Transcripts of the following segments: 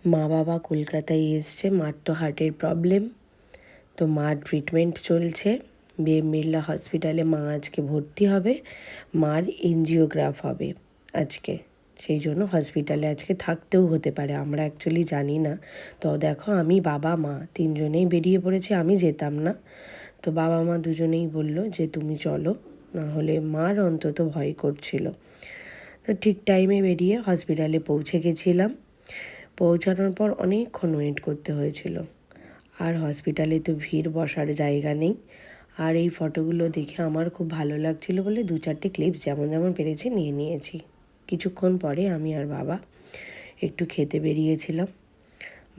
মা বাবা কলকাতায় এসছে, মার তো হার্টের প্রবলেম, তো মার ট্রিটমেন্ট চলছে। বিএম বিড়লা হসপিটালে মা আজকে ভর্তি হবে, মার এনজিওগ্রাফ হবে আজকে, সেই জন্য হসপিটালে আজকে থাকতেও হতে পারে, আমরা অ্যাকচুয়ালি জানি না। তো দেখো আমি বাবা মা তিনজনেই বেরিয়ে পড়েছি, আমি যেতাম না, তো বাবা মা দুজনেই বলল যে তুমি চলো, না হলে মার অন্তত ভয় করছিল। তো ঠিক টাইমে বেরিয়ে হসপিটালে পৌঁছে গেছিলাম। পৌঁছানোর পর অনেকক্ষণ ওয়েট করতে হয়েছিল, আর হসপিটালে তো ভিড়, বসার জায়গা নেই। আর এই ফটোগুলো দেখে আমার খুব ভালো লাগছিল বলে 2-4টে ক্লিপস যেমন যেমন পেরেছি নিয়ে নিয়েছি। কিছুক্ষণ পরে আমি আর বাবা একটু খেতে বেরিয়েছিলাম।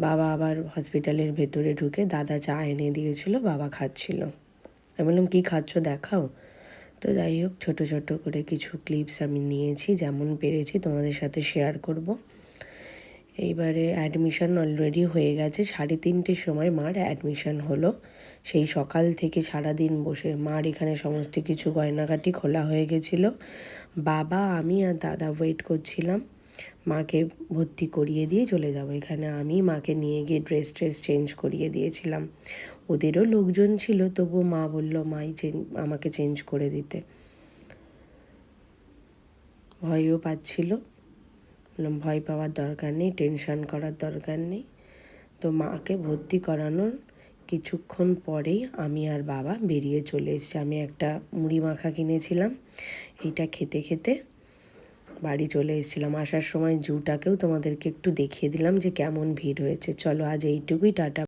বাবা আবার হসপিটালের ভেতরে ঢুকে দাদা চা এনে দিয়েছিল, বাবা খাচ্ছিল। আমি বললাম কী খাচ্ছ দেখাও। তো যাই হোক, ছোটো ছোটো করে কিছু ক্লিপস আমি নিয়েছি, যেমন পেরেছি তোমাদের সাথে শেয়ার করব। এইবারে অ্যাডমিশন অলরেডি হয়ে গেছে, 3:30 সময় মার অ্যাডমিশন হলো। সেই সকাল থেকে সারাদিন বসে মার এখানে সমস্ত কিছু গয়নাগাটি খোলা হয়ে গেছিলো। বাবা, আমি আর দাদা ওয়েট করছিলাম মাকে ভর্তি করিয়ে দিয়ে চলে যাব। এখানে আমি মাকে নিয়ে গিয়ে ড্রেস চেঞ্জ করিয়ে দিয়েছিলাম। ওদেরও লোকজন ছিল, তবুও মা বলল আমাকে চেঞ্জ করে দিতে। ভয়ও পাচ্ছিল, বললাম ভয় পাওয়ার দরকার নেই, টেনশন করার দরকার নেই। তো মাকে ভর্তি করানোর কিছুক্ষণ পরেই আমি আর বাবা বেরিয়ে চলে এসেছি। আমি একটা মুড়ি মাখা কিনেছিলাম, এইটা খেতে খেতে বাড়ি চলে এসেছিলাম। আসার সময় জুটাকেও তোমাদেরকে একটু দেখিয়ে দিলাম যে কেমন ভিড় হয়েছে। চলো আজ এইটুকুই, টাটা।